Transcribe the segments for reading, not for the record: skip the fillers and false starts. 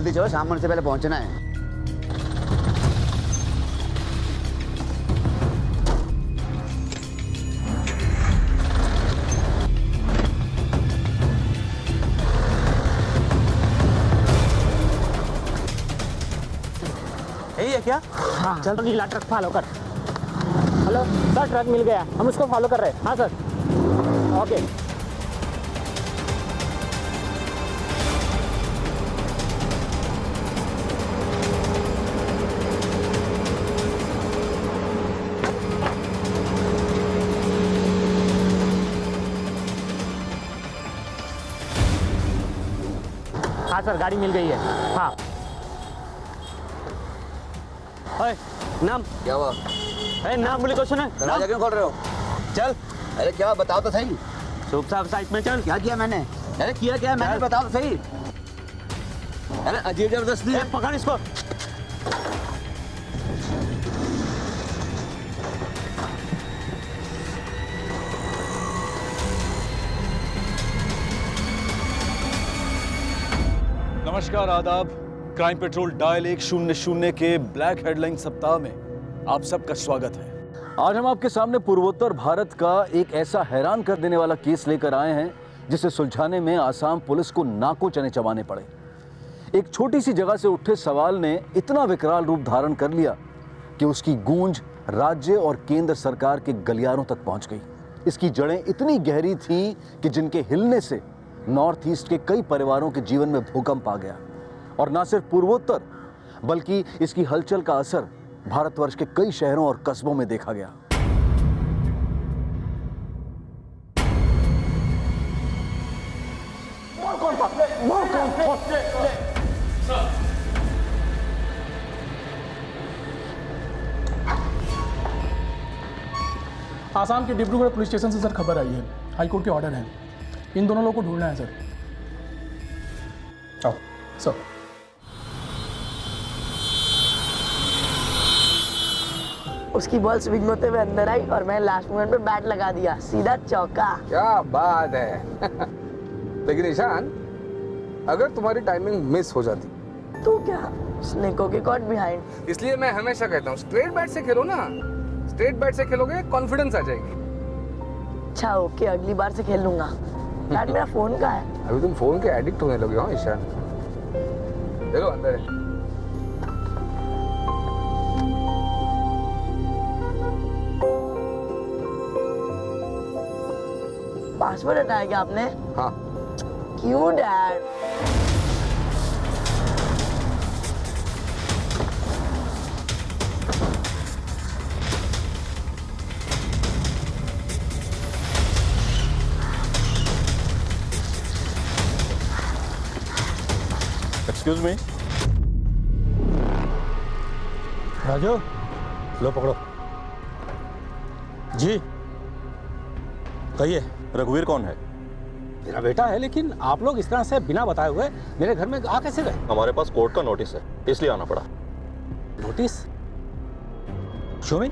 जल्दी चलो, सामान से पहले पहुंचना है। यही है क्या? हाँ चल, नीला ट्रक फॉलो कर। हेलो सर, ट्रक मिल गया, हम उसको फॉलो कर रहे हैं। हाँ सर, ओके। हाँ सर, गाड़ी मिल गई है। हाँ नाम क्या हुआ? नाम बोले क्वेश्चन है। दरवाजा क्यों खोल रहे हो? चल, अरे क्या बताओ तो सही। सूप साहब साइड में चल। क्या किया मैंने? अरे किया क्या मैंने, बताओ तो सही। अरे अजीब जबरदस्ती है। पकड़ इसको। नमस्कार, आदाब। क्राइम पेट्रोल डायल 100 के ब्लैक हेडलाइन सप्ताह में आप सबका स्वागत है। आज हम आपके सामने पूर्वोत्तर भारत का एक ऐसा हैरान कर देने वाला केस लेकर आए हैं जिसे सुलझाने में आसाम पुलिस को नाकों चने चबाने पड़े। एक छोटी सी जगह से उठे सवाल ने इतना विकराल रूप धारण कर लिया कि उसकी गूंज राज्य और केंद्र सरकार के गलियारों तक पहुंच गई। इसकी जड़ें इतनी गहरी थीं कि जिनके हिलने से नॉर्थ ईस्ट के कई परिवारों के जीवन में भूकंप आ गया। और न सिर्फ पूर्वोत्तर बल्कि इसकी हलचल का असर भारतवर्ष के कई शहरों और कस्बों में देखा गया। आसाम के डिब्रूगढ़ पुलिस स्टेशन से सर खबर आई है, हाईकोर्ट के ऑर्डर हैं। इन दोनों लोगों को ढूंढना है सर। आओ सर। उसकी बॉल स्विंग होते हुए अंदर आई और मैं लास्ट मोमेंट पे बैट लगा दिया, सीधा चौका। क्या बात है। लेकिन ईशान, अगर तुम्हारी टाइमिंग मिस हो जाती तो क्या, स्नेको के कॉट बिहाइंड। इसलिए मैं हमेशा कहता हूँ स्ट्रेट बैट से खेलो ना। स्ट्रेट बैट से खेलोगे कॉन्फिडेंस आ जाएगी। अच्छा ओके, अगली बार से खेल लूंगा। बैट मेरा फोन का है। अभी तुम फोन के एडिक्ट होने लगे हो ईशान। देखो अंदर है। पासवर्ड हटाया क्या आपने? हाँ। क्यों डैड? Excuse me. राजू, लो पकड़ो। जी कहिए। रघुवीर कौन है? मेरा बेटा है, लेकिन आप लोग इस तरह से बिना बताए हुए मेरे घर में आ कैसे गए? हमारे पास कोर्ट का नोटिस है, इसलिए आना पड़ा। नोटिस? शो मी।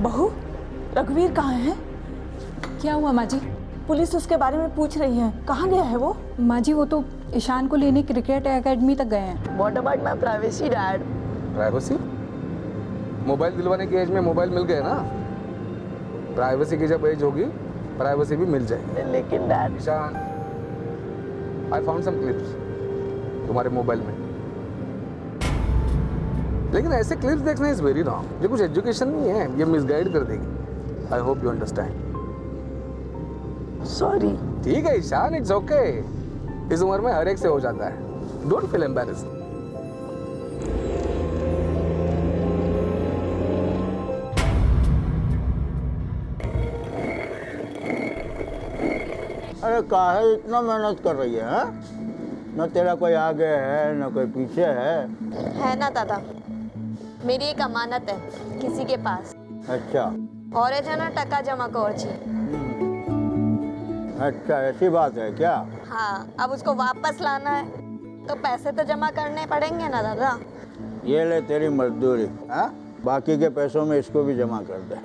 बहू, रघुवीर कहाँ है? क्या हुआ माँ जी? पुलिस उसके बारे में पूछ रही है, कहाँ गया है वो? माँ जी वो तो ईशान को लेने क्रिकेट एकेडमी तक गए हैं। What about my privacy, Dad? Privacy? Mobile दिलवाने की एज में मोबाइल मिल गए ना। प्राइवेसी की जब एज होगी, प्राइवेसी भी मिल जाएगी। लेकिन dad, Ishaan, I found some clips तुम्हारे मोबाइल में। लेकिन ऐसे क्लिप्स देखना इज वेरी रॉन्ग। ये कुछ एजुकेशन नहीं है, ये मिसगाइड कर देगी। I hope you understand. Sorry. ठीक है ईशान, इट्स ओके। इस उम्र में हर एक से हो जाता है। Don't feel embarrassed. अरे काहे इतना मेहनत कर रही है, हाँ? न तेरा कोई आगे है न कोई पीछे है ना दादा, मेरी एक अमानत है किसी के पास। अच्छा और है ना टका जमा कर छी। अच्छा ऐसी बात है क्या? हाँ, अब उसको वापस लाना है तो पैसे तो जमा करने पड़ेंगे ना दादा। ये ले तेरी मजदूरी, हाँ? बाकी के पैसों में इसको भी जमा कर दे।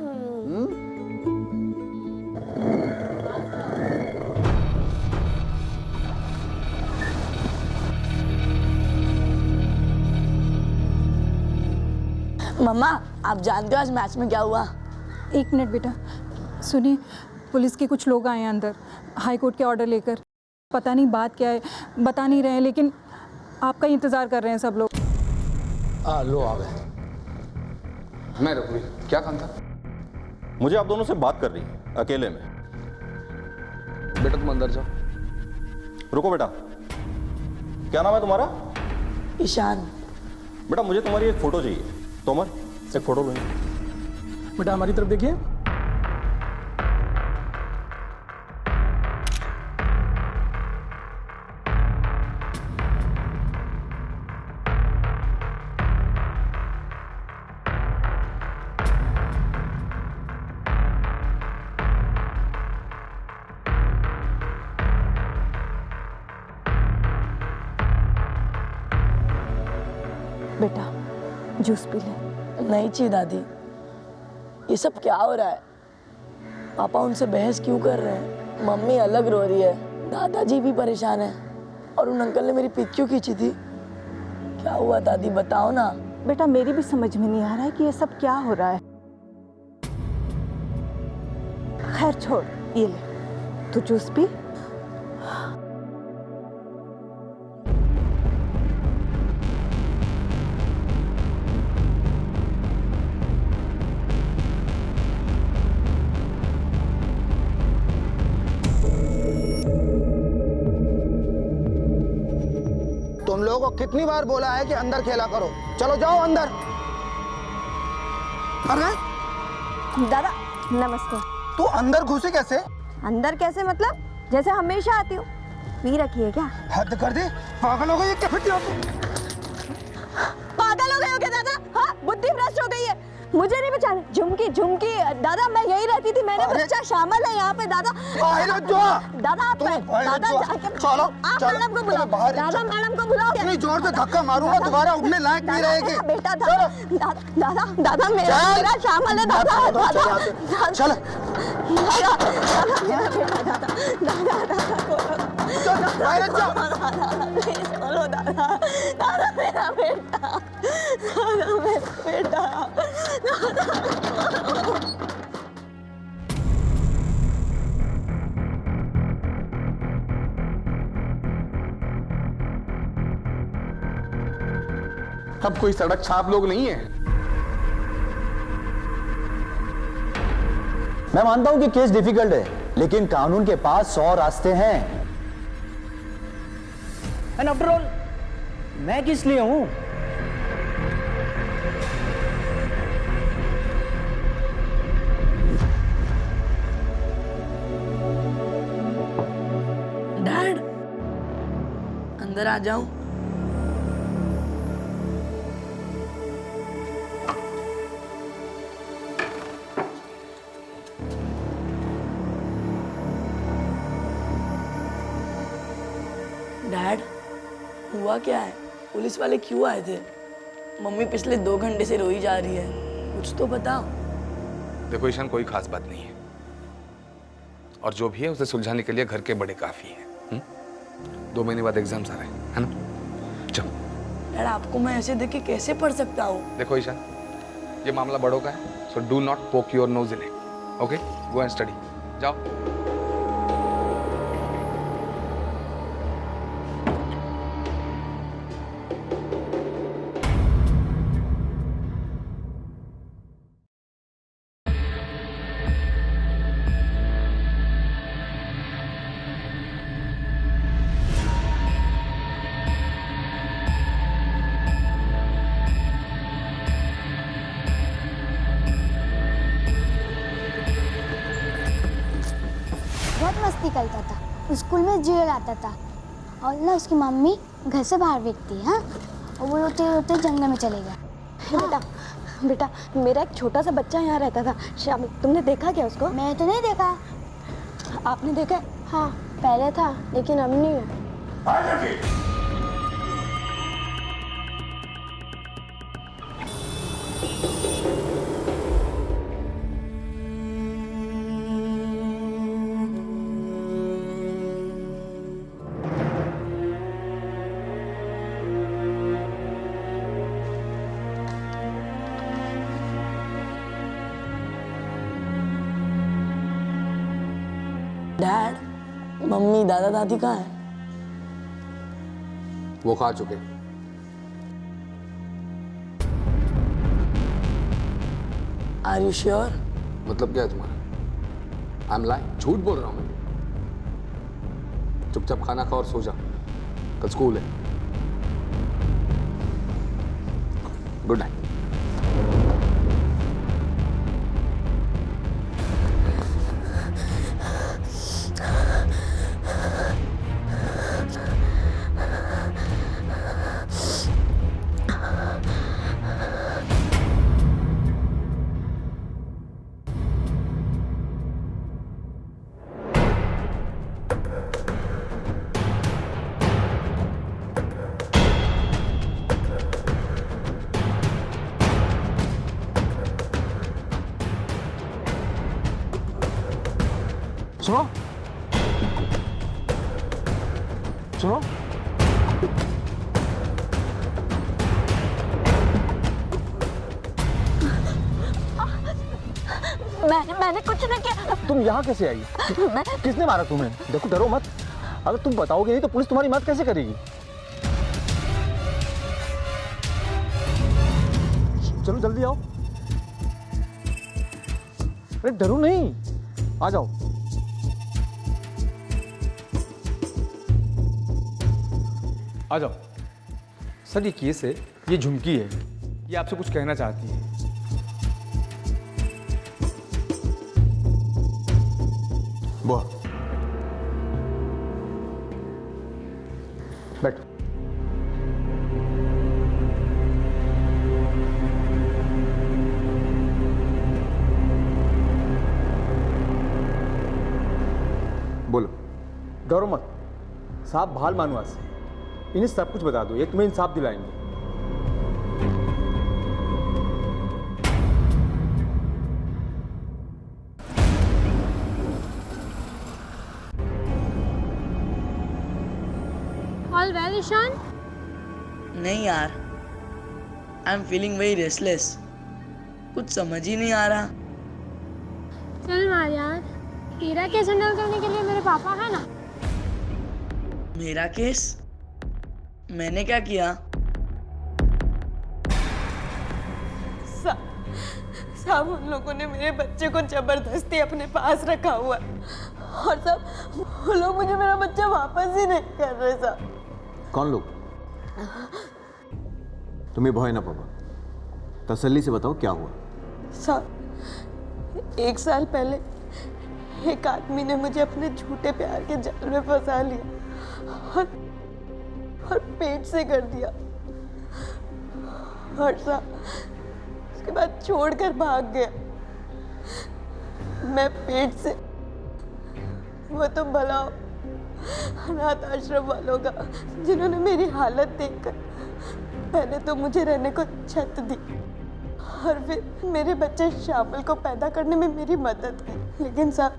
मम्मा आप जानते हो आज मैच में क्या हुआ? एक मिनट बेटा, सुनिए, पुलिस के कुछ लोग आए हैं अंदर हाई कोर्ट के ऑर्डर लेकर। पता नहीं बात क्या है, बता नहीं रहे हैं, लेकिन आपका ही इंतज़ार कर रहे हैं सब लोग। लो आ गए। मैं रघुवीर, क्या काम था? मुझे आप दोनों से बात कर रही है, अकेले में। बेटा तुम अंदर जाओ। रुको बेटा, क्या नाम है तुम्हारा? ईशान। बेटा मुझे तुम्हारी एक फोटो चाहिए। तोमर, एक फोटो लो। बेटा हमारी तरफ देखिए। बेटा जूस पी ले। नहीं चाहिए दादी, ये सब क्या हो रहा है? पापा उनसे बहस क्यों कर रहे हैं? मम्मी अलग रो रही है, दादाजी भी परेशान है, और उन अंकल ने मेरी पीठ क्यों खींची थी? क्या हुआ दादी बताओ ना। बेटा मेरी भी समझ में नहीं आ रहा है कि ये सब क्या हो रहा है। खैर छोड़, ये ले तू जूस पी। तुम लोगों को कितनी बार बोला है कि अंदर खेला करो? चलो जाओ अंदर। अरे दादा नमस्ते। तू अंदर घुसी कैसे? अंदर कैसे मतलब? जैसे हमेशा आती हूँ। पी रखी है क्या? हद कर दी, पागल हो गई है क्या? पागल हो गए हो क्या दादा? हाँ बुद्धि भ्रष्ट हो गई है। मुझे नहीं पहचाने। झुमकी झुमकी दादा मैं यही रहती थी, मैंने बच्चा शामिल है यहाँ पे दादा। दादा आप दादा चलो आप मैडम को बुलाओ। दादा मैडम को बुलाओ। इतनी जोर से धक्का मारूंगा दोबारा उठने लायक नहीं रहेगी। बेटा दादा दादा दादा मेरा शामिल है दादा। चल दादा मेरा बेटा दादा बोलो दादा दादा मेरा बेटा दादा मेरा बेटा अब कोई सड़क छाप लोग नहीं है। मैं मानता हूं कि केस डिफिकल्ट है, लेकिन कानून के पास 100 रास्ते हैं। एंड आफ्टर ऑल मैं किस लिए हूं? डैड अंदर आ जाऊं? डैड हुआ क्या है? पुलिस वाले क्यों आए थे? मम्मी पिछले 2 घंटे से रोई जा रही है, कुछ तो बताओ। देखो ईशान, कोई खास बात नहीं है, और जो भी है उसे सुलझाने के लिए घर के बड़े काफी हैं। 2 महीने बाद एग्जाम्स आ रहे हैं, है ना? चलो। डैड आपको मैं ऐसे देख के कैसे पढ़ सकता हूँ? देखो ईशान, ये मामला बड़ों का है, सो डू नॉट पोक your nose in it. Okay, go and study. जाओ। बहुत मस्ती करता था, स्कूल में जेल आता था, और ना उसकी मम्मी घर से बाहर फेंकती है, और वो रोते रोते जंगल में चले गया। बेटा बेटा मेरा एक छोटा सा बच्चा यहाँ रहता था शाम, तुमने देखा क्या उसको? मैंने तो नहीं देखा। आपने देखा? हाँ पहले था, लेकिन अब नहीं है। डैड, मम्मी दादा दादी कहाँ है? वो खा चुके। Are you sure? मतलब क्या है तुम्हारा? आई एम लाइंग, झूठ बोल रहा हूं मैं। चुपचाप खाना खा और सो जा, कल स्कूल है। Good night. सुनो सुनो, मैंने कुछ नहीं किया। तुम यहाँ कैसे आई? किसने मारा तुम्हें? देखो डरो मत, अगर तुम बताओगे नहीं तो पुलिस तुम्हारी मदद कैसे करेगी? चलो जल्दी आओ। अरे डरो नहीं, आ जाओ। आ जाओ। सर ये केस है, ये झुमकी है, ये आपसे कुछ कहना चाहती है। बुआ बैठो। बोलो। डरो मत, साहब भाल मानो आज से, इन्हें सब कुछ बता दो, ये तुम्हें इंसाफ दिलाएंगे। All well Ishaan? नहीं यार, I am feeling very restless, कुछ समझ ही नहीं आ रहा। चल मार यार, तेरा केस हैंडल करने के लिए मेरे पापा है ना। मेरा केस? मैंने क्या किया? साहब उन लोगों ने मेरे बच्चे को जबरदस्ती अपने पास रखा हुआ है और सब वो लोग मुझे मेरा बच्चा वापस ही नहीं कर रहे साहब। कौन लोग? तुम्हें भय ना पापा, तसल्ली से बताओ क्या हुआ। साहब 1 साल पहले एक आदमी ने मुझे अपने झूठे प्यार के जाल में फंसा लिया और पेट से कर दिया और साहब उसके बाद छोड़कर भाग गया। मैं पेट से, वो तो भला अनाथ आश्रम वालों का जिन्होंने मेरी हालत देखकर पहले तो मुझे रहने को छत दी और फिर मेरे बच्चे शामिल को पैदा करने में मेरी मदद की। लेकिन साहब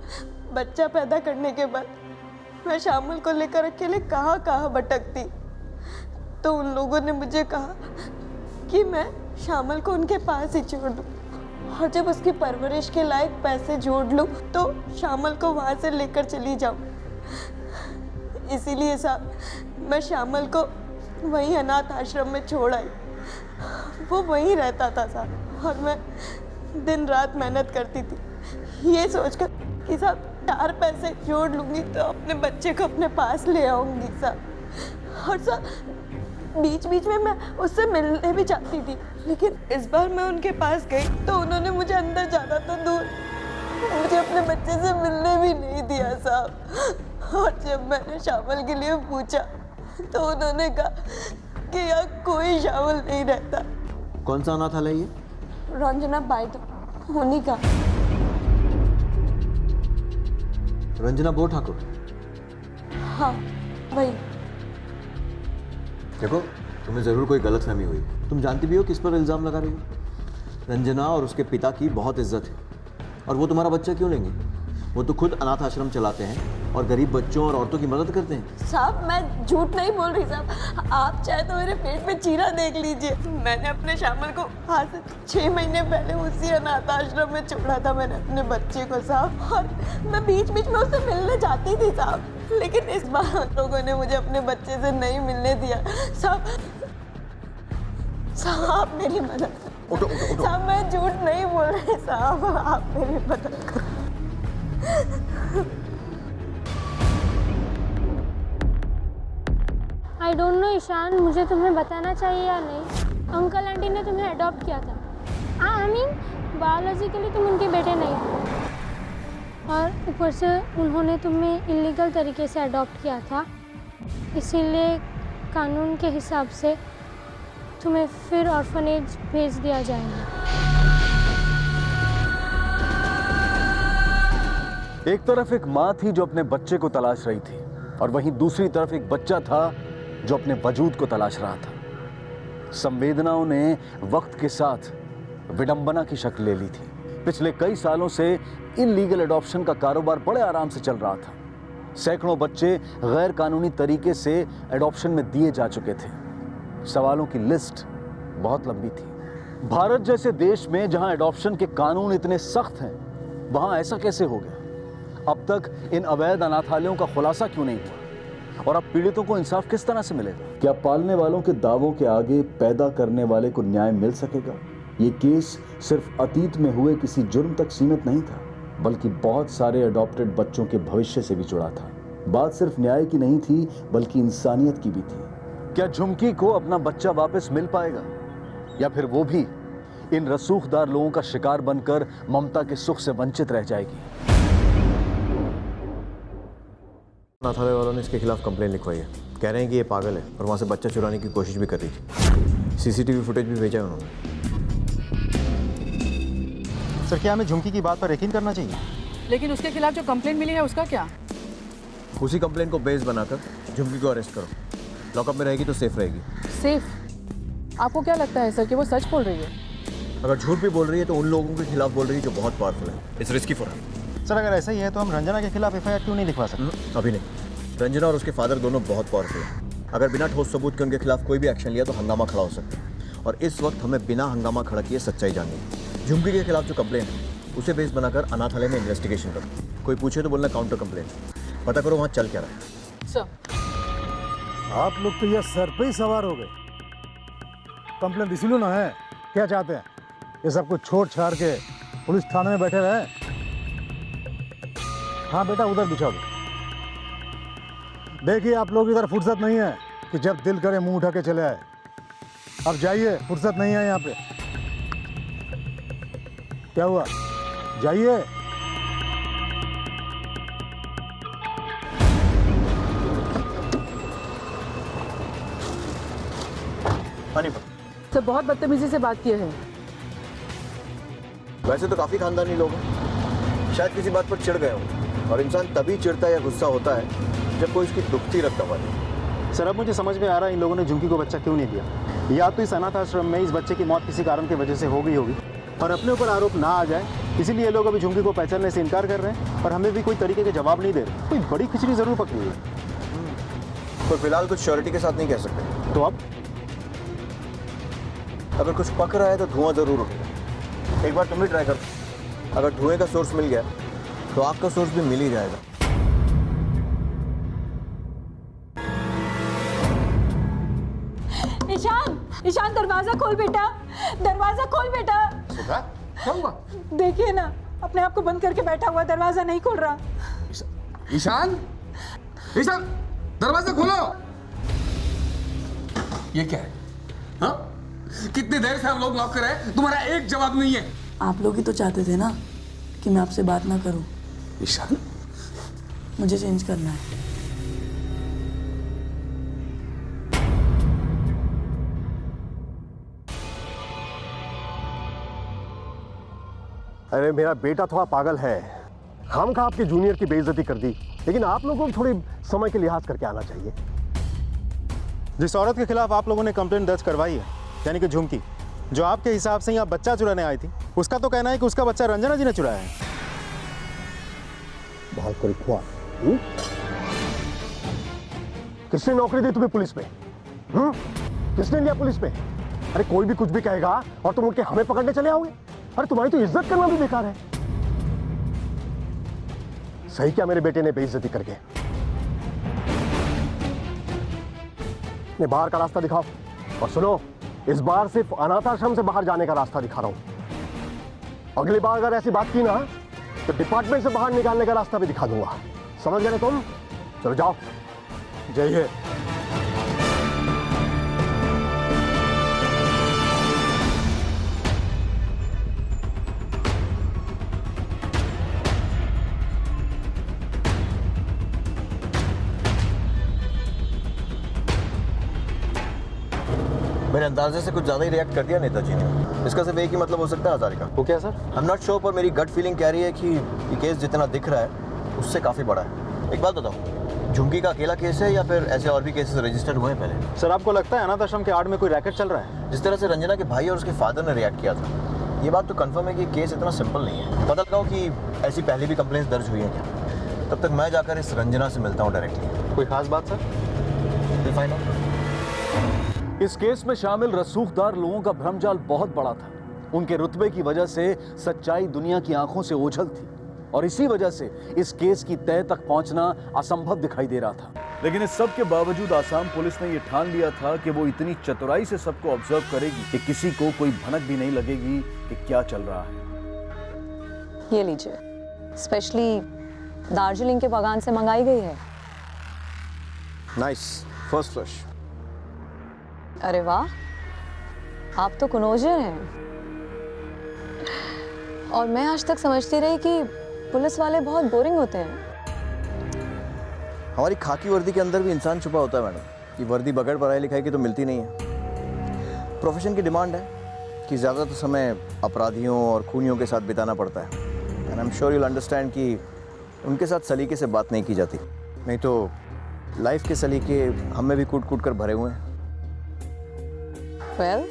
बच्चा पैदा करने के बाद मैं शामिल को लेकर अकेले कहाँ भटकती, तो उन लोगों ने मुझे कहा कि मैं शामिल को उनके पास ही छोड़ दूँ और जब उसकी परवरिश के लायक पैसे जोड़ लूँ तो शामिल को वहाँ से लेकर चली जाऊँ। इसीलिए साहब मैं शामिल को वहीं अनाथ आश्रम में छोड़ आई। वो वहीं रहता था साहब और मैं दिन रात मेहनत करती थी ये सोचकर कि साहब 4 पैसे जोड़ लूँगी तो अपने बच्चे को अपने पास ले आऊँगी साहब। और साहब बीच बीच में मैं उससे मिलने भी चाहती थी, लेकिन इस बार मैं उनके पास गई तो उन्होंने मुझे अंदर जाना तो दूर मुझे अपने बच्चे से मिलने भी नहीं दिया साहब। और जब मैंने शामिल के लिए पूछा तो उन्होंने कहा कि यहाँ कोई शामिल नहीं रहता। कौन सा अनाथालय ये? रंजना बाई तो उन्हीं का। रंजना बो ठाकुर? हाँ वही। देखो तुम्हें जरूर कोई गलतफहमी हुई। तुम जानती भी हो किस पर इल्जाम लगा रही हो। रंजना और उसके पिता की बहुत इज्जत है और वो तुम्हारा बच्चा क्यों लेंगे? वो तो खुद अनाथ आश्रम चलाते हैं और गरीब बच्चों और औरतों की मदद करते हैं। साहब मैं झूठ नहीं बोल रही साहब, आप चाहे तो मेरे पेट में चीरा देख लीजिए। मैंने अपने श्यामल को आज से 6 महीने पहले उसी अनाथ आश्रम में छोड़ा था मैंने अपने बच्चे को साहब, और मैं बीच बीच में उससे मिलने जाती थी साहब, लेकिन इस बार लोगों ने मुझे अपने बच्चे से नहीं मिलने दिया साहब। साहब मेरी मदद करो साहब, मैं झूठ नहीं बोल रही साहब, आप मेरी मदद करो। आई डोंट नो ईशान, मुझे तुम्हें बताना चाहिए या नहीं, अंकल आंटी ने तुम्हें अडॉप्ट किया था। आई मीन बायोलॉजिकली तुम उनके बेटे नहीं थे, और ऊपर से उन्होंने तुम्हें इलीगल तरीके से अडॉप्ट किया था, इसीलिए कानून के हिसाब से तुम्हें फिर ऑर्फनेज भेज दिया जाएगा। एक तरफ एक माँ थी जो अपने बच्चे को तलाश रही थी, और वहीं दूसरी तरफ एक बच्चा था जो अपने वजूद को तलाश रहा था। संवेदनाओं ने वक्त के साथ विडंबना की शक्ल ले ली थी। पिछले कई सालों से इलीगल एडॉप्शन का कारोबार बड़े आराम से चल रहा था। सैकड़ों बच्चे गैर कानूनी तरीके से एडॉप्शन में दिए जा चुके थे। सवालों की लिस्ट बहुत लंबी थी। भारत जैसे देश में जहां एडॉप्शन के कानून इतने सख्त हैं, वहां ऐसा कैसे हो गया? अब तक इन अवैध अनाथालयों का खुलासा क्यों नहीं हुआ? और अब पीड़ितों को इंसाफ किस तरह से मिलेगा? क्या पालने वालों के दावों के आगे पैदा करने वाले को न्याय मिल सकेगा? ये केस सिर्फ अतीत में हुए किसी जुर्म तक सीमित नहीं था, बल्कि बहुत सारे अडॉप्टेड बच्चों के भविष्य से भी जुड़ा था। बात सिर्फ न्याय की नहीं थी, बल्कि इंसानियत की भी थी। क्या झुमकी को अपना बच्चा वापस मिल पाएगा, या फिर वो भी इन रसूखदार लोगों का शिकार बनकर ममता के सुख से वंचित रह जाएगी? अनाथालय वालों ने इसके खिलाफ कंप्लेन लिखवाई है। कह रहे हैं कि ये पागल है और वहाँ से बच्चा चुराने की कोशिश भी कर रही थी। सीसीटीवी फुटेज भी भेजा है उन्होंने। सर, क्या हमें झुमकी की बात पर यकीन करना चाहिए? लेकिन उसके खिलाफ जो कंप्लेन मिली है उसका क्या? उसी कंप्लेन को बेस बनाकर झुमकी को अरेस्ट करो। लॉकअप में रहेगी तो सेफ रहेगी। सेफ? आपको क्या लगता है सर कि वो सच बोल रही है? अगर झूठ भी बोल रही है तो उन लोगों के खिलाफ बोल रही है जो बहुत पावरफुल है। It's risky for her. Sir, अगर ऐसा ही है तो हम रंजना के खिलाफ एफआईआर क्यों नहीं लिखवा सकते? अभी नहीं। रंजना और उसके फादर दोनों बहुत पावरफुल हैं। अगर बिना ठोस सबूत के उनके खिलाफ कोई भी एक्शन लिया तो हंगामा खड़ा हो सकता है, और इस वक्त हमें बिना हंगामा खड़ा किए सच्चाई जाननी है। झुमकी के खिलाफ जो कंप्लेन है उसे बेस बनाकर अनाथालय में इन्वेस्टिगेशन करो। कोई पूछे तो बोलना काउंटर कंप्लेन। पता करो वहाँ चल क्या रहा है। सर, आप लोग तो यह सर पे ही सवार हो गए। कंप्लेन इसीलिए ना है, क्या चाहते हैं? ये सब कुछ छोड़ छाड़ के पुलिस थाने में बैठे रहे? हाँ बेटा, उधर बिछा दो। देखिए, आप लोग इधर फुर्सत नहीं है कि जब दिल करे मुंह उठा के चले आए। अब जाइए, फुर्सत नहीं है यहाँ पे। क्या हुआ? जाइए। सर, बहुत बदतमीजी से बात किए हैं। वैसे तो काफी खानदानी लोग हैं, शायद किसी बात पर चिढ़ गए हों, और इंसान तभी चिढ़ता या गुस्सा होता है जब कोई उसकी दुखती रकम वाली। सर, अब मुझे समझ में आ रहा है इन लोगों ने झुमकी को बच्चा क्यों नहीं दिया। या तो इस अनाथ आश्रम में इस बच्चे की मौत किसी कारण की वजह से हो गई होगी, और अपने ऊपर आरोप ना आ जाए, इसीलिए ये लोग अभी झुमकी को पहचानने से इनकार कर रहे हैं, और हमें भी कोई तरीके के जवाब नहीं दे रहे। कोई बड़ी खिचड़ी जरूर पकड़ी है। तो फिलहाल कुछ श्योरिटी के साथ नहीं कह सकते। तो अब अगर कुछ पक रहा है तो धुआं जरूर उठेगा। एक बार तुम भी ट्राई करो। अगर धुएं का सोर्स मिल गया तो आग का सोर्स भी मिल ही जाएगा। ईशान, ईशान दरवाजा खोल बेटा, दरवाजा खोल बेटा। क्या हुआ? देखिए ना, अपने आप को बंद करके बैठा हुआ, दरवाजा नहीं खोल रहा। ईशान, ईशान, दरवाजा खोलो। ये क्या है? हाँ? कितनी देर से हम लोग लॉक कर रहे हैं, तुम्हारा एक जवाब नहीं है। आप लोग ही तो चाहते थे ना कि मैं आपसे बात ना करूं। ईशान, मुझे चेंज करना है। अरे मेरा बेटा थोड़ा पागल है। हम खा आपके जूनियर की बेइज्जती कर दी, लेकिन आप लोगों को थोड़ी समय के लिहाज करके आना चाहिए। जिस औरत के खिलाफ आप लोगों ने कंप्लेंट दर्ज करवाई है, यानी कि झुमकी, जो आपके हिसाब से यहाँ बच्चा चुराने आई थी, उसका तो कहना है कि उसका बच्चा रंजना जी ने चुराया है। बहुत करी खुआ। किसने नौकरी दी तुम्हें पुलिस में? किसने लिया पुलिस में? अरे कोई भी कुछ भी कहेगा और तुम उनके हमें पकड़ने चले आओगे। अरे तुम्हारी तो इज्जत करना भी बेकार है। सही क्या मेरे बेटे ने बेइज्जती करके। ने बाहर का रास्ता दिखाओ। और सुनो, इस बार सिर्फ अनाथ आश्रम से बाहर जाने का रास्ता दिखा रहा हूं। अगली बार अगर ऐसी बात की ना तो डिपार्टमेंट से बाहर निकालने का रास्ता भी दिखा दूंगा। समझ गए ना तुम? चलो जाओ। जाइए। मेरे अंदाजे से कुछ ज्यादा ही रिएक्ट कर दिया नेताजी ने। इसका सिर्फ एक ही मतलब हो सकता है हजारिका। वो क्या sir? I am not sure, पर मेरी गट फीलिंग कह रही है कि ये केस जितना दिख रहा है उससे काफी बड़ा है। एक बात बताओ, झुमकी का अकेला केस है या फिर ऐसे और भी केसेस रजिस्टर्ड हुए हैं पहले? सर आपको लगता है अनाथ आश्रम के आड़ में कोई रैकेट चल रहा है? जिस तरह से रंजना के भाई और उसके फादर ने रिएक्ट किया था, ये बात तो कंफर्म है कि केस इतना सिंपल नहीं है। पता लगाओ कि ऐसी पहले भी कंप्लेंट्स दर्ज हुई हैं क्या। तब तक मैं जाकर इस रंजना से मिलता हूँ डायरेक्टली। कोई खास बात सर? Will find out. इस केस में शामिल रसूखदार लोगों का भ्रमजाल बहुत बड़ा था। उनके रुतबे की वजह से सच्चाई दुनिया की आंखों से ओझल थी और इसी वजह से इस केस की तह तक पहुंचना असंभव दिखाई दे रहा था। लेकिन इस सब के बावजूद आसाम पुलिस ने यह ठान लिया था कि वो इतनी चतुराई से सबको ऑब्जर्व करेगी कि किसी को कोई भनक भी नहीं लगेगी कि क्या चल रहा है। ये लीजिए, स्पेशली दार्जिलिंग के बागान से मंगाई गई है। Nice, first flush. अरे वाह, आप तो कनौजर हैं। और मैं आज तक समझती रही कि पुलिस वाले बहुत बोरिंग होते हैं। हमारी खाकी वर्दी के अंदर भी इंसान छुपा होता है मैडम। ये वर्दी बगैर पढ़ाई लिखाई की तो मिलती नहीं है। प्रोफेशन की डिमांड है कि ज़्यादातर समय अपराधियों और खूनियों के साथ बिताना पड़ता है। And I am sure you will understand कि उनके साथ सलीके से बात नहीं की जाती, नहीं तो लाइफ के सलीके हम में भी कूट कूट कर भरे हुए हैं। Well,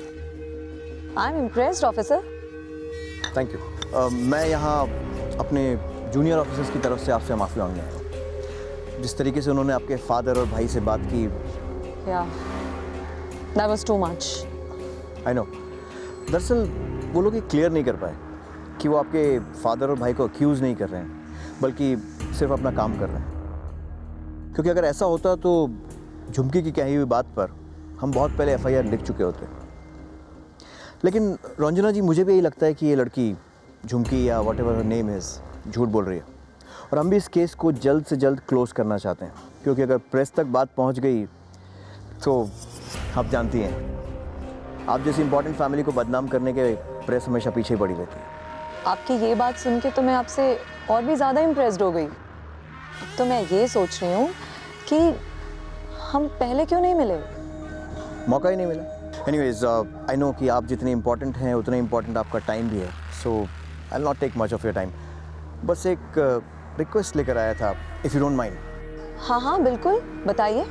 I'm impressed, officer. Thank you. मैं यहाँ अपने जूनियर ऑफिसर्स की तरफ से आपसे माफ़ी मांगने आया हूँ। जिस तरीके से उन्होंने आपके फादर और भाई से बात की। Yeah, that was too much. I know. दरअसल वो लोग ये क्लियर नहीं कर पाए कि वो आपके फादर और भाई को अक्यूज़ नहीं कर रहे हैं, बल्कि सिर्फ अपना काम कर रहे हैं। क्योंकि अगर ऐसा होता तो झुमकी की कही हुई बात पर हम बहुत पहले FIR लिख चुके होते। लेकिन रंजना जी, मुझे भी यही लगता है कि ये लड़की झुमकी या what ever her name is झूठ बोल रही है और हम भी इस केस को जल्द से जल्द क्लोज़ करना चाहते हैं। क्योंकि अगर प्रेस तक बात पहुंच गई तो आप जानती हैं, आप जैसी इंपॉर्टेंट फैमिली को बदनाम करने के प्रेस हमेशा पीछे पड़ी रहती है। आपकी ये बात सुन के तो मैं आपसे और भी ज़्यादा इम्प्रेस्ड हो गई। तो मैं ये सोच रही हूँ कि हम पहले क्यों नहीं मिले। मौका ही नहीं मिला। एनीवेज, आई नो कि आप जितने इंपॉर्टेंट हैं उतने इंपॉर्टेंट आपका टाइम भी है, so I will not take much of your time. बस एक रिक्वेस्ट लेकर आया था, इफ़ यू डोंट माइंड। हाँ हाँ बिल्कुल, बताइए,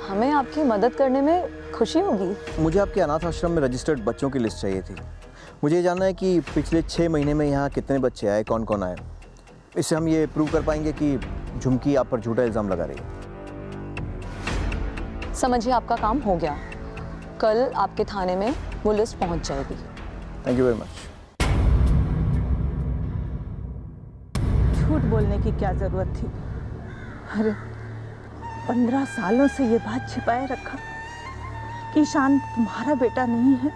हमें आपकी मदद करने में खुशी होगी। मुझे आपके अनाथ आश्रम में रजिस्टर्ड बच्चों की लिस्ट चाहिए थी। मुझे ये जानना है कि पिछले 6 महीने में यहाँ कितने बच्चे आए, कौन कौन आए। इससे हम ये प्रूव कर पाएंगे कि झुमकी आप पर झूठा इल्ज़ाम लगा रही है। समझिए, आपका काम हो गया। कल आपके थाने में वो लिस्ट पहुंच जाएगी। Thank you very much. झूठ बोलने की क्या जरूरत थी? अरे 15 सालों से ये बात छिपाए रखा कि ईशान तुम्हारा बेटा नहीं है,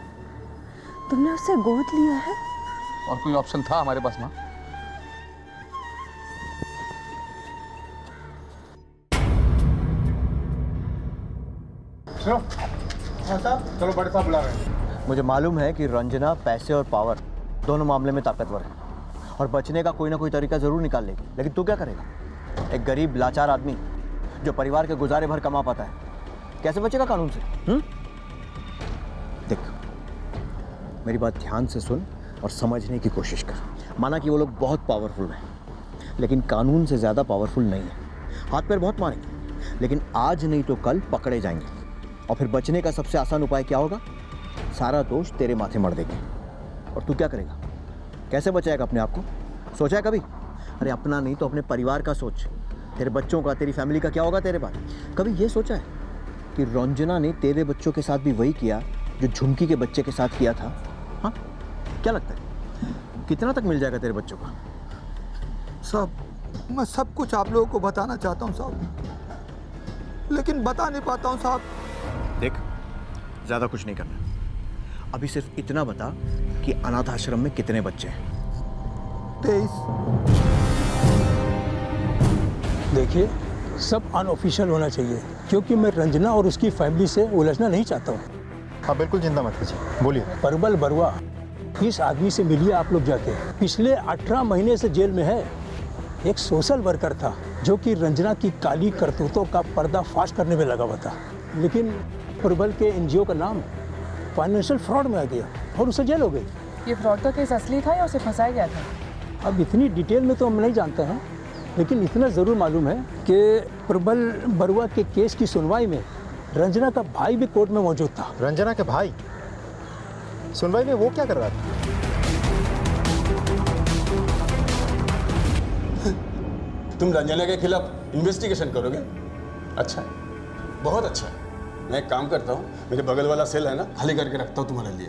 तुमने उसे गोद लिया है। और कोई ऑप्शन था हमारे पास ना? चलो बड़े साहब बुला रहे हैं। मुझे मालूम है कि रंजना पैसे और पावर दोनों मामले में ताकतवर है और बचने का कोई ना कोई तरीका जरूर निकाल लेगी। लेकिन तू क्या करेगा? एक गरीब लाचार आदमी जो परिवार के गुजारे भर कमा पाता है, कैसे बचेगा कानून से? देख, मेरी बात ध्यान से सुन और समझने की कोशिश कर। माना कि वो लोग बहुत पावरफुल हैं, लेकिन कानून से ज़्यादा पावरफुल नहीं है। हाथ पैर बहुत मारेंगे, लेकिन आज नहीं तो कल पकड़े जाएंगे। और फिर बचने का सबसे आसान उपाय क्या होगा? सारा दोष तेरे माथे मर देंगे। और तू क्या करेगा? कैसे बचाएगा अपने आप को? सोचा है कभी? अरे अपना नहीं तो अपने परिवार का सोच, तेरे बच्चों का, तेरी फैमिली का क्या होगा तेरे बाद। कभी ये सोचा है कि रंजना ने तेरे बच्चों के साथ भी वही किया जो झुमकी के बच्चे के साथ किया था? हाँ, क्या लगता है कितना तक मिल जाएगा तेरे बच्चों का? साहब मैं सब कुछ आप लोगों को बताना चाहता हूँ साहब, लेकिन बता नहीं पाता हूँ साहब। देख, ज़्यादा कुछ नहीं करना, अभी सिर्फ इतना बता कि अनाथ आश्रम में कितने बच्चे हैं? 23। देखिए, सब अनऑफिशियल होना चाहिए, क्योंकि मैं रंजना और उसकी फैमिली से उलझना नहीं चाहता हूँ। हाँ बिल्कुल, चिंता मत कीजिए, बोलिए। परबल बरुआ, इस आदमी से मिलिए आप लोग जाके। पिछले 18 महीने से जेल में है। एक सोशल वर्कर था जो कि रंजना की काली करतूतों का पर्दाफाश करने में लगा हुआ था, लेकिन परबल के एनजीओ का नाम फाइनेंशियल फ्रॉड में आ गया और उसे जेल हो गई। ये फ्रॉड का केस असली था या उसे फंसाया गया था? अब इतनी डिटेल में तो हम नहीं जानते हैं, लेकिन इतना ज़रूर मालूम है कि प्रबल बरुआ के केस की सुनवाई में रंजना का भाई भी कोर्ट में मौजूद था। रंजना के भाई सुनवाई में वो क्या कर रहा था? तुम रंजना के खिलाफ इन्वेस्टिगेशन करोगे? अच्छा है, बहुत अच्छा है। मैं एक काम करता हूँ, मेरे बगल वाला सेल है ना, खाली करके रखता हूँ तुम्हारे लिए।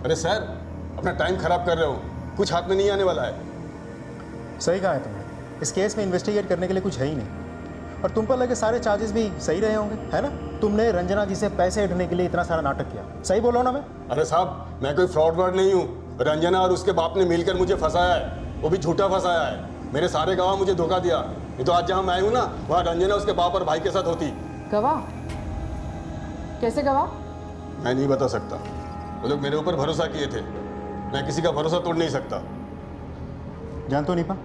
अरे सर, अपना टाइम खराब कर रहे हो, कुछ हाथ में नहीं आने वाला है। सही कहा है तुमने, इस केस में इन्वेस्टिगेट करने के लिए कुछ है ही नहीं, और तुम पर लगे सारे चार्जेस भी सही रहे होंगे, है ना? तुमने रंजना जी से पैसे ऐंठने के लिए इतना सारा नाटक किया, सही बोलो ना मैं? अरे साहब, मैं कोई फ्रॉड वर्ड नहीं हूँ। रंजना और उसके बाप ने मिलकर मुझे फंसाया है, वो भी झूठा फंसाया है। मेरे सारे गवाह मुझे धोखा दिया। ये तो आज जहाँ मैं हूँ ना, वहाँ रंजना उसके बाप और भाई के साथ होती। गवाह? कैसे गवाह? मैं नहीं बता सकता, वो लोग मेरे ऊपर भरोसा किए थे, मैं किसी का भरोसा तोड़ नहीं सकता। जानते हो नीपा,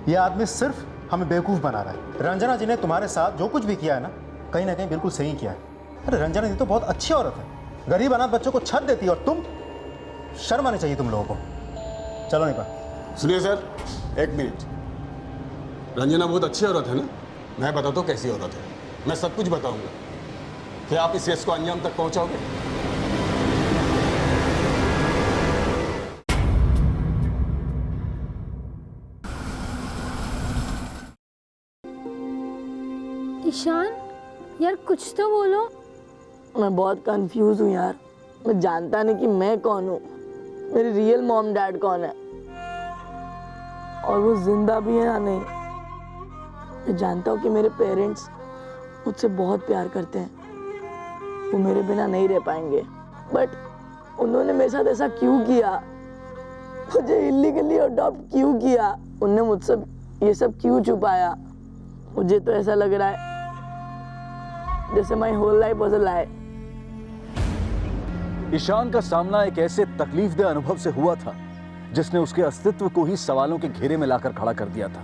ये आदमी सिर्फ हमें बेवकूफ़ बना रहा है। रंजना जी ने तुम्हारे साथ जो कुछ भी किया है ना कहीं बिल्कुल सही किया है। अरे रंजना जी तो बहुत अच्छी औरत है, गरीब अनाथ बच्चों को छत देती है, और तुम, शर्म आनी चाहिए तुम लोगों को। चलो नीपा। सुनिए सर, एक मिनट। रंजना बहुत अच्छी औरत है ना? मैं बताता हूँ कैसी औरत है, मैं सब कुछ बताऊंगा। क्या आप इस केस को अंजाम तक पहुंचाओगे? ईशान, यार कुछ तो बोलो। मैं बहुत कंफ्यूज हूँ यार, मैं जानता नहीं कि मैं कौन हूँ, मेरे रियल मॉम डैड कौन है, और वो जिंदा भी है या नहीं। मैं जानता हूँ कि मेरे पेरेंट्स मुझसे बहुत प्यार करते हैं, वो मेरे बिना नहीं रह पाएंगे, बट उन्होंने मेरे साथ ऐसा क्यों किया? मुझे इलीगली अडॉप्ट क्यों किया? उन्होंने मुझसे ये सब क्यों छुपाया? मुझे तो ऐसा लग रहा है जैसे my whole life was a lie. Ishaan का सामना एक ऐसे तकलीफदेह अनुभव से हुआ था जिसने उसके अस्तित्व को ही सवालों के घेरे में लाकर खड़ा कर दिया था।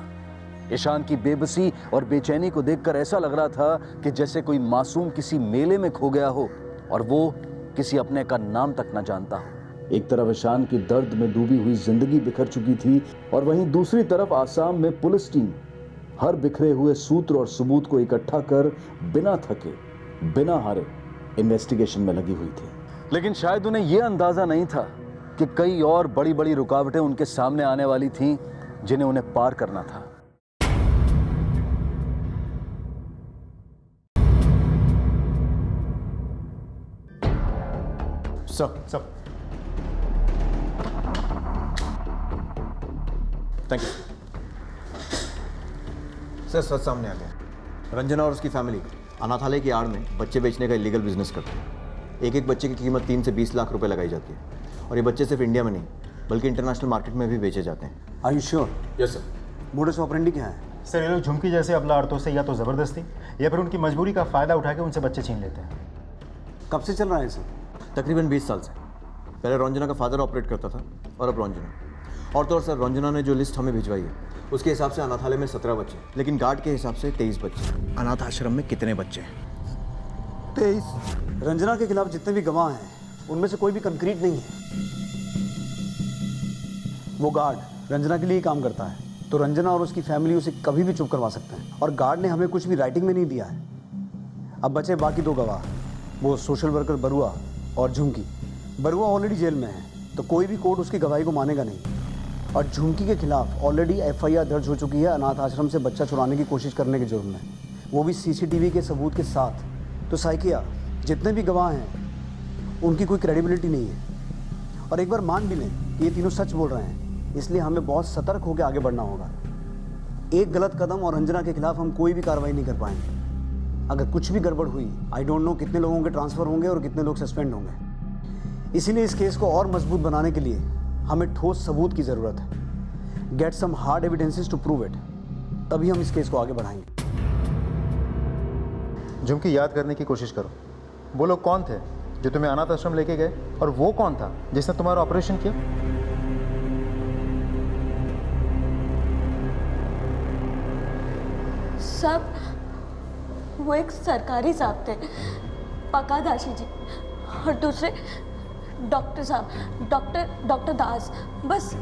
ईशान की बेबसी और बेचैनी को देखकर ऐसा लग रहा था कि जैसे कोई मासूम किसी मेले में खो गया हो और वो किसी अपने का नाम तक न जानता हो। एक तरफ ईशान की दर्द में डूबी हुई जिंदगी बिखर चुकी थी, और वहीं दूसरी तरफ आसाम में पुलिस टीम हर बिखरे हुए सूत्र और सबूत को इकट्ठा कर बिना थके, बिना हारे इन्वेस्टिगेशन में लगी हुई थी। लेकिन शायद उन्हें यह अंदाजा नहीं था कि कई और बड़ी बड़ी रुकावटें उनके सामने आने वाली थीं जिन्हें उन्हें पार करना था। सब थैंक यू सर। सच सामने आ गया, रंजना और उसकी फैमिली अनाथालय की आड़ में बच्चे बेचने का इलीगल बिजनेस करते हैं। एक बच्चे की कीमत 3 से 20 लाख रुपए लगाई जाती है, और ये बच्चे सिर्फ इंडिया में नहीं बल्कि इंटरनेशनल मार्केट में भी बेचे जाते हैं। Are you sure? Yes sir. Modus operandi क्या है? सर ये लोग झुमकी जैसे अबला औरतों से या तो ज़बरदस्ती या फिर उनकी मजबूरी का फ़ायदा उठा के उनसे बच्चे छीन लेते हैं। कब से चल रहा है सर? तकरीबन 20 साल से। पहले रंजना का फादर ऑपरेट करता था और अब रंजना। और तो और सर, रंजना ने जो लिस्ट हमें भिजवाई है उसके हिसाब से अनाथालय में 17 बच्चे, लेकिन गार्ड के हिसाब से 23 बच्चे। अनाथ आश्रम में कितने बच्चे हैं? 23। रंजना के खिलाफ जितने भी गवाह हैं उनमें से कोई भी कंक्रीट नहीं है। वो गार्ड रंजना के लिए ही काम करता है, तो रंजना और उसकी फैमिली उसे कभी भी चुप करवा सकते हैं, और गार्ड ने हमें कुछ भी राइटिंग में नहीं दिया है। अब बचे बाकी 2 गवाह, वो सोशल वर्कर बरुआ और झुमकी। बरुआ ऑलरेडी जेल में है, तो कोई भी कोर्ट उसकी गवाही को मानेगा नहीं। और झुमकी के खिलाफ ऑलरेडी एफआईआर दर्ज हो चुकी है अनाथ आश्रम से बच्चा चुराने की कोशिश करने के जुर्म में, वो भी सीसीटीवी के सबूत के साथ। तो साइकिया, जितने भी गवाह हैं उनकी कोई क्रेडिबिलिटी नहीं है। और एक बार मान भी लें कि ये तीनों सच बोल रहे हैं, इसलिए हमें बहुत सतर्क होकर आगे बढ़ना होगा। एक गलत कदम और रंजना के खिलाफ हम कोई भी कार्रवाई नहीं कर पाएंगे। अगर कुछ भी गड़बड़ हुई, आई डोंट नो कितने लोगों के ट्रांसफ़र होंगे और कितने लोग सस्पेंड होंगे। इसीलिए इस केस को और मजबूत बनाने के लिए हमें ठोस सबूत की ज़रूरत है। Get some hard evidences to prove it, तभी हम इस केस को आगे बढ़ाएंगे। झुमकी, याद करने की कोशिश करो। वो लोग कौन थे जो तुम्हें अनाथ आश्रम लेके गए, और वो कौन था जिसने तुम्हारा ऑपरेशन किया? सब वो एक सरकारी साहब थे, पकादाशी जी, और दूसरे डॉक्टर साहब, डॉक्टर दास। बस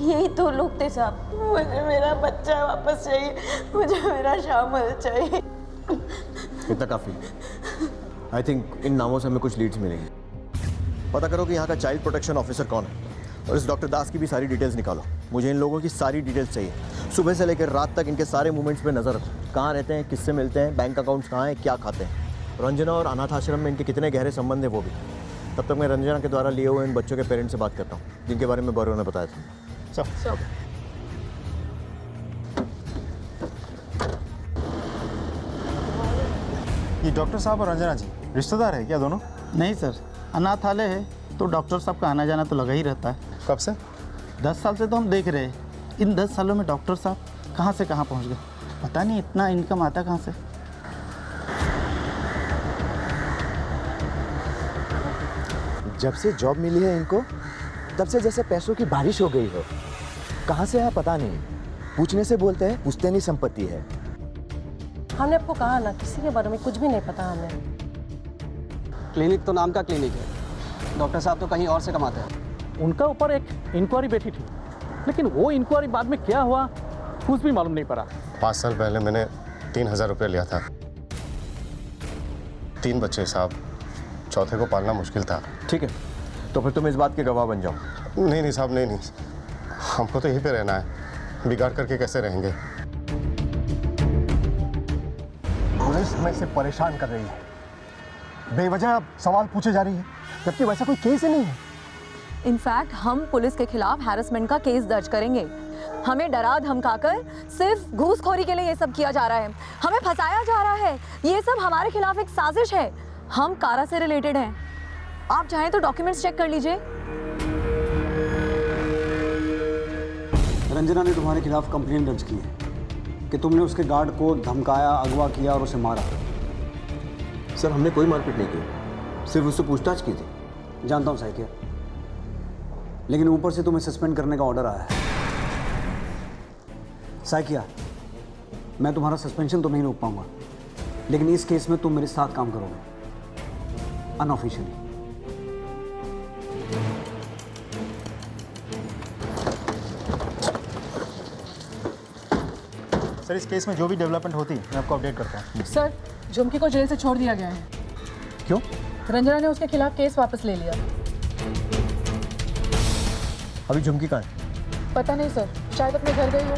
यही दो लोग थे साहब। मुझे मेरा बच्चा वापस चाहिए, मुझे मेरा शामिल चाहिए। इतना काफ़ी। आई थिंक इन नामों से हमें कुछ लीड्स मिलेंगी। पता करो कि यहाँ का चाइल्ड प्रोटेक्शन ऑफिसर कौन है, और इस डॉक्टर दास की भी सारी डिटेल्स निकालो। मुझे इन लोगों की सारी डिटेल्स चाहिए। सुबह से लेकर रात तक इनके सारे मूवमेंट्स पे नज़र रखो। कहाँ रहते हैं, किससे मिलते हैं, बैंक अकाउंट्स कहाँ हैं, क्या खाते हैं। रंजना और अनाथ आश्रम में इनके कितने गहरे संबंध हैं वो भी। तब तक मैं रंजना के द्वारा लिए हुए इन बच्चों के पेरेंट्स से बात करता हूँ, जिनके बारे में बौरव ने बताया था। सब ये डॉक्टर साहब और रंजना जी रिश्तेदार है क्या दोनों? नहीं सर, अनाथालय है तो डॉक्टर साहब का आना जाना तो लगा ही रहता है। कब से? 10 साल से तो हम देख रहे हैं। इन 10 सालों में डॉक्टर साहब कहाँ से कहाँ पहुँच गए, पता नहीं इतना इनकम आता कहाँ से। जब से जॉब मिली है इनको, तब से जैसे पैसों की बारिश हो गई हो। कहाँ से है पता नहीं, पूछने से बोलते हैं पुश्तैनी संपत्ति है। हमने आपको कहा ना, किसी के बारे में कुछ भी नहीं पता हमें। क्लिनिक तो नाम का क्लिनिक है, डॉक्टर साहब तो कहीं और से कमाते हैं। उनका ऊपर एक इंक्वायरी बैठी थी, लेकिन वो इंक्वायरी बाद में क्या हुआ कुछ भी मालूम नहीं पड़ा। 5 साल पहले मैंने 3000 रुपये लिया था। 3 बच्चे साहब, चौथे को पालना मुश्किल था। ठीक है, तो फिर तुम इस बात के गवाह बन जाओ। नहीं साहब, नहीं, हमको तो यहीं पे रहना है। बिगाड़ करके कैसे रहेंगे? पुलिस हमें से परेशान कर रही है, बेवजह सवाल पूछे जा रही है, जबकि वैसा कोई केस ही नहीं है। इनफैक्ट हम पुलिस के खिलाफ हैरेसमेंट का केस दर्ज करेंगे। हमें डरा धमकाकर सिर्फ घूसखोरी के लिए ये सब किया जा रहा है, हमें फंसाया जा रहा है। ये सब हमारे खिलाफ एक साजिश है। हम कारा से रिलेटेड हैं। आप चाहें तो डॉक्यूमेंट्स चेक कर लीजिए। रंजना ने तुम्हारे खिलाफ कंप्लेंट दर्ज की है कि तुमने उसके गार्ड को धमकाया, अगवा किया और उसे मारा। सर, हमने कोई मारपीट नहीं की, सिर्फ उससे पूछताछ की थी। जानता हूँ साइकिया, लेकिन ऊपर से तुम्हें सस्पेंड करने का ऑर्डर आया है। साइकिया, मैं तुम्हारा सस्पेंशन तो नहीं रोक पाऊंगा, लेकिन इस केस में तुम मेरे साथ काम करोगे अनऑफिशियली। सर, इस केस में जो भी डेवलपमेंट होती मैं आपको अपडेट करता हूँ। सर, झुमकी को जेल से छोड़ दिया गया है। क्यों? रंजना ने उसके खिलाफ केस वापस ले लिया। अभी झुमकी कहाँ है? पता नहीं सर, शायद अपने घर गई हो।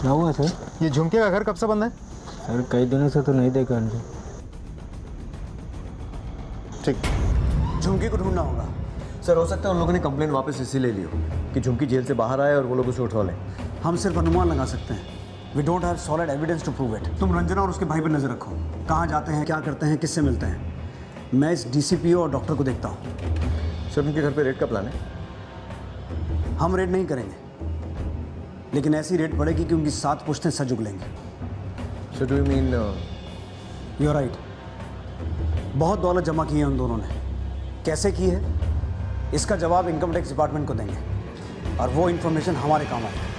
क्या हुआ सर? ये झुमके का घर कब से बंद है? सर, कई दिनों से तो नहीं देखा उनको। ठीक, झुमकी को ढूंढना होगा। सर, हो सकता है उन लोगों ने कंप्लेंट वापस इसी ले ली हो कि झुमकी जेल से बाहर आए और वो लोग उसे उठवा लें। हम सिर्फ अनुमान लगा सकते हैं। We don't have solid evidence to prove it. तुम रंजना और उसके भाई पर नजर रखो, कहाँ जाते हैं, क्या करते हैं, किससे मिलते हैं। मैं इस डीसीपीओ और डॉक्टर को देखता हूँ। सर, उनके घर पे रेड का प्लान है? हम रेड नहीं करेंगे, लेकिन ऐसी रेड पड़ेगी कि उनकी 7 पुश्तें सज उगलेंगी। So do you mean? You are right. बहुत दौलत जमा की है उन दोनों ने। कैसे की है, इसका जवाब इनकम टैक्स डिपार्टमेंट को देंगे, और वो इन्फॉर्मेशन हमारे काम आएगी।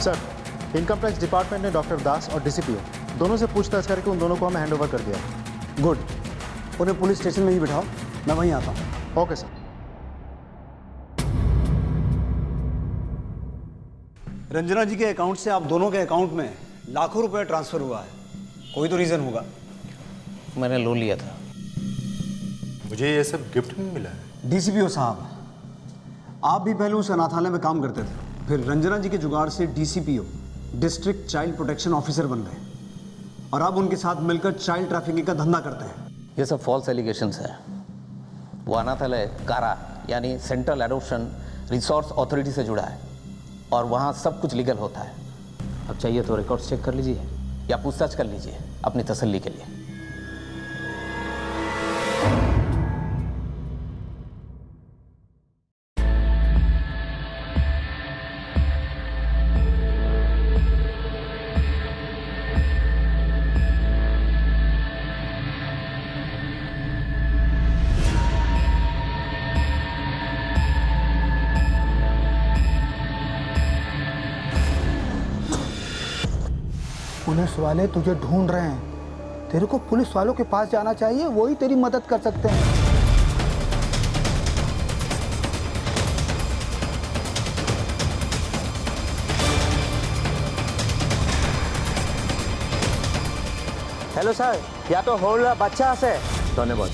सर, इनकम टैक्स डिपार्टमेंट ने डॉक्टर दास और डीसीपीओ दोनों से पूछताछ करके उन दोनों को हमें हैंडओवर कर दिया है। गुड, उन्हें पुलिस स्टेशन में ही बिठाओ, मैं वहीं आता हूँ। Okay sir. रंजना जी के अकाउंट से आप दोनों के अकाउंट में लाखों रुपए ट्रांसफर हुआ है, कोई तो रीजन होगा। मैंने लोन लिया था। मुझे ये सब गिफ्ट में मिला है। डीसीपीओ साहब, आप भी पहले उस अनाथालय में काम करते थे, फिर रंजना जी के जुगाड़ से DCPO district child protection officer बन गए और अब उनके साथ मिलकर चाइल्ड ट्रैफिकिंग का धंधा करते हैं। ये सब फॉल्स एलिगेशंस हैं। वो अनाथालय कारा यानी सेंट्रल एडॉप्शन रिसोर्स अथॉरिटी से जुड़ा है और वहाँ सब कुछ लीगल होता है। अब चाहिए तो रिकॉर्ड्स चेक कर लीजिए या पूछताछ कर लीजिए अपनी तसल्ली के लिए। पुलिस वाले तुझे ढूंढ रहे हैं, तेरे को पुलिस वालों के पास जाना चाहिए, वही तेरी मदद कर सकते हैं। हेलो सर, या तो हो रहा बच्चा से। धन्यवाद,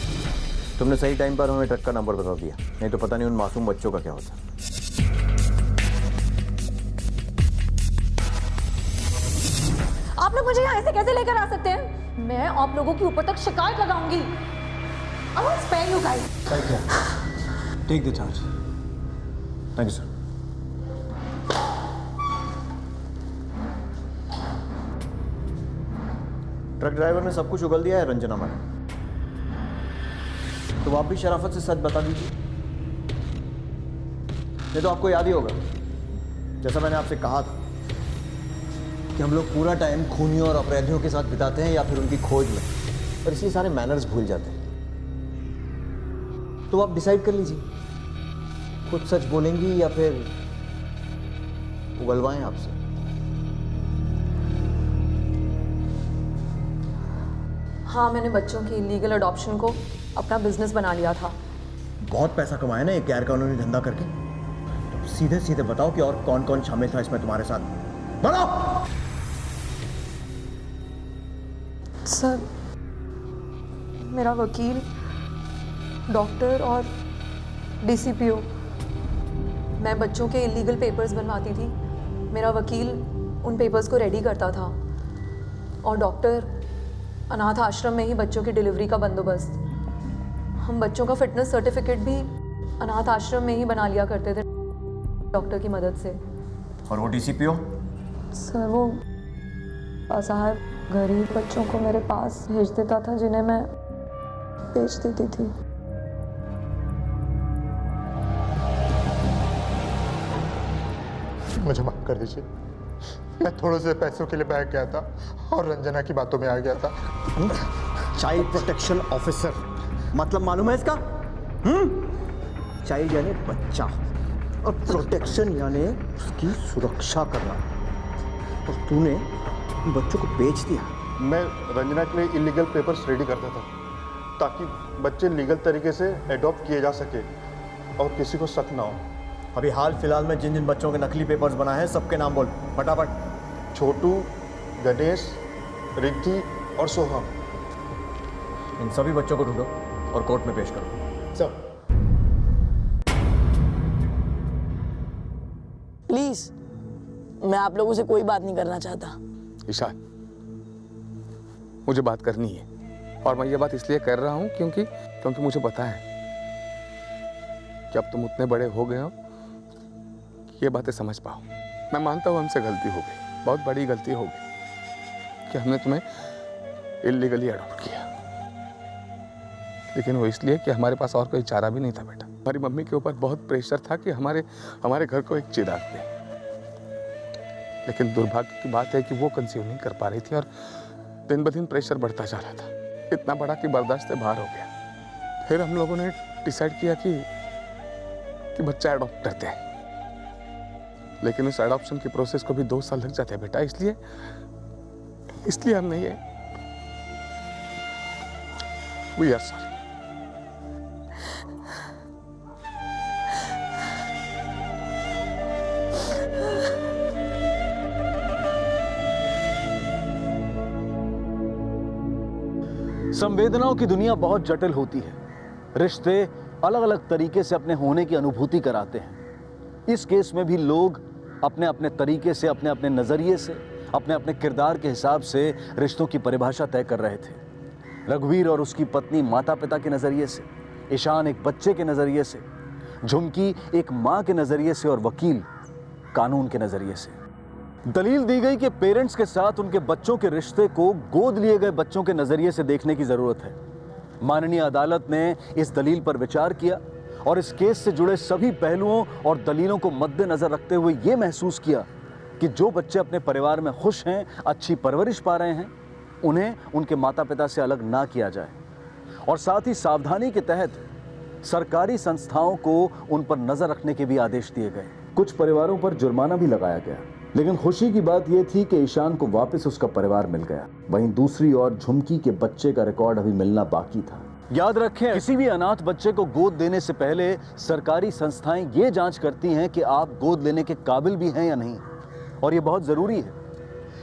तुमने सही टाइम पर हमें ट्रक का नंबर बता दिया, नहीं तो पता नहीं उन मासूम बच्चों का क्या होता। आप लोग मुझे यहाँ ऐसे कैसे लेकर आ सकते हैं? मैं आप लोगों के ऊपर तक शिकायत लगाऊंगी। I won't spare you guys. Take the charge. Thank you sir. Truck driver ने सब कुछ उगल दिया है रंजना मैडम, तो आप भी शराफत से सच बता दीजिए, नहीं तो आपको याद ही होगा जैसा मैंने आपसे कहा था कि हम लोग पूरा टाइम खूनियों और अपराधियों के साथ बिताते हैं या फिर उनकी खोज में, और इसलिए सारे मैनर्स भूल जाते हैं। तो आप डिसाइड कर लीजिए, खुद सच बोलेंगी या फिर उगलवाएं आपसे। हाँ, मैंने बच्चों की इलीगल अडॉप्शन को अपना बिजनेस बना लिया था। बहुत पैसा कमाया ना ये गैर कानूनी धंधा करके, तो सीधे सीधे बताओ कि और कौन कौन शामिल था इसमें तुम्हारे साथ, बताओ। सर, मेरा वकील, डॉक्टर और डीसीपीओ, मैं बच्चों के इलीगल पेपर्स बनवाती थी। मेरा वकील उन पेपर्स को रेडी करता था और डॉक्टर अनाथ आश्रम में ही बच्चों की डिलीवरी का बंदोबस्त। हम बच्चों का फिटनेस सर्टिफिकेट भी अनाथ आश्रम में ही बना लिया करते थे डॉक्टर की मदद से। और वो डीसीपीओ? सर, वो असहाय गरीब बच्चों को मेरे पास भेज देता था जिन्हें मैं बेच देती थी। मुझे माफ कर दीजिए, मैं थोड़े से पैसों के लिए बैठ गया था और रंजना की बातों में आ गया था। चाइल्ड प्रोटेक्शन ऑफिसर मतलब मालूम है इसका? चाइल्ड यानी बच्चा और प्रोटेक्शन यानी उसकी सुरक्षा करना, और तूने बच्चों को बेच दिया। मैं रंजना के लिए इलीगल पेपर्स रेडी करता था ताकि बच्चे लीगल तरीके से एडॉप्ट किए जा सके और किसी को शक ना हो। अभी हाल फिलहाल में जिन जिन बच्चों के नकली पेपर्स बनाए हैं सबके नाम बोल फटाफट। छोटू, गणेश, रिद्धि और सोहम। इन सभी बच्चों को ढूंढो और कोर्ट में पेश करो। सब। प्लीज, मैं आप लोगों से कोई बात नहीं करना चाहता। ईशान, मुझे बात करनी है और मैं ये बात इसलिए कर रहा हूँ क्योंकि मुझे पता है कि अब तुम उतने बड़े हो गए हो कि ये बातें समझ पाओ। मैं मानता हूँ हमसे गलती हो गई, बहुत बड़ी गलती हो गई कि हमने तुम्हें इलीगली अडॉप्ट किया, लेकिन वो इसलिए कि हमारे पास और कोई चारा भी नहीं था बेटा। हमारी मम्मी के ऊपर बहुत प्रेशर था कि हमारे घर को एक चिराग दे, लेकिन दुर्भाग्य की बात है कि वो कंसीव नहीं कर पा रही थी और दिन ब दिन प्रेशर बढ़ता जा रहा था, इतना बड़ा कि बर्दाश्त से बाहर हो गया। फिर हम लोगों ने डिसाइड किया कि बच्चा अडॉप्ट करते हैं। लेकिन उस एडॉप्शन की प्रोसेस को भी 2 साल लग जाते हैं बेटा, इसलिए हम नहीं है। We are sorry. संवेदनाओं की दुनिया बहुत जटिल होती है। रिश्ते अलग अलग तरीके से अपने होने की अनुभूति कराते हैं। इस केस में भी लोग अपने अपने तरीके से, अपने अपने नजरिए से, अपने अपने किरदार के हिसाब से रिश्तों की परिभाषा तय कर रहे थे। रघुवीर और उसकी पत्नी माता पिता के नजरिए से, ईशान एक बच्चे के नजरिए से, झुमकी एक माँ के नजरिए से और वकील कानून के नजरिए से। दलील दी गई कि पेरेंट्स के साथ उनके बच्चों के रिश्ते को गोद लिए गए बच्चों के नजरिए से देखने की जरूरत है। माननीय अदालत ने इस दलील पर विचार किया और इस केस से जुड़े सभी पहलुओं और दलीलों को मद्देनजर रखते हुए यह महसूस किया कि जो बच्चे अपने परिवार में खुश हैं, अच्छी परवरिश पा रहे हैं, उन्हें उनके माता पिता से अलग ना किया जाए। और साथ ही सावधानी के तहत सरकारी संस्थाओं को उन पर नजर रखने के भी आदेश दिए गए। कुछ परिवारों पर जुर्माना भी लगाया गया, लेकिन खुशी की बात यह थी कि ईशान को वापस उसका परिवार मिल गया। वहीं दूसरी ओर झुमकी के बच्चे का रिकॉर्ड अभी मिलना बाकी था। याद रखें, किसी भी अनाथ बच्चे को गोद देने से पहले सरकारी संस्थाएं ये जांच करती हैं कि आप गोद लेने के काबिल भी हैं या नहीं, और ये बहुत जरूरी है।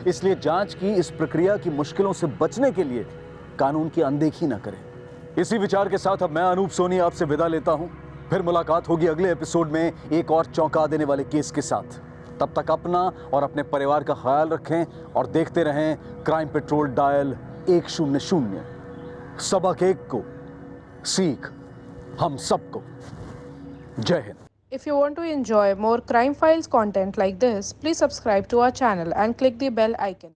इसलिए जांच की इस प्रक्रिया की मुश्किलों से बचने के लिए कानून की अनदेखी न करें। इसी विचार के साथ अब मैं अनूप सोनी आपसे विदा लेता हूं। फिर मुलाकात होगी अगले एपिसोड में एक और चौंका देने वाले केस के साथ। तब तक अपना और अपने परिवार का ख्याल रखें और देखते रहें क्राइम पेट्रोल डायल 100। सबक एक को, सीख हम सबको। जय Hind. If you want to enjoy more Crime Files content like this, please subscribe to our channel and click the bell icon.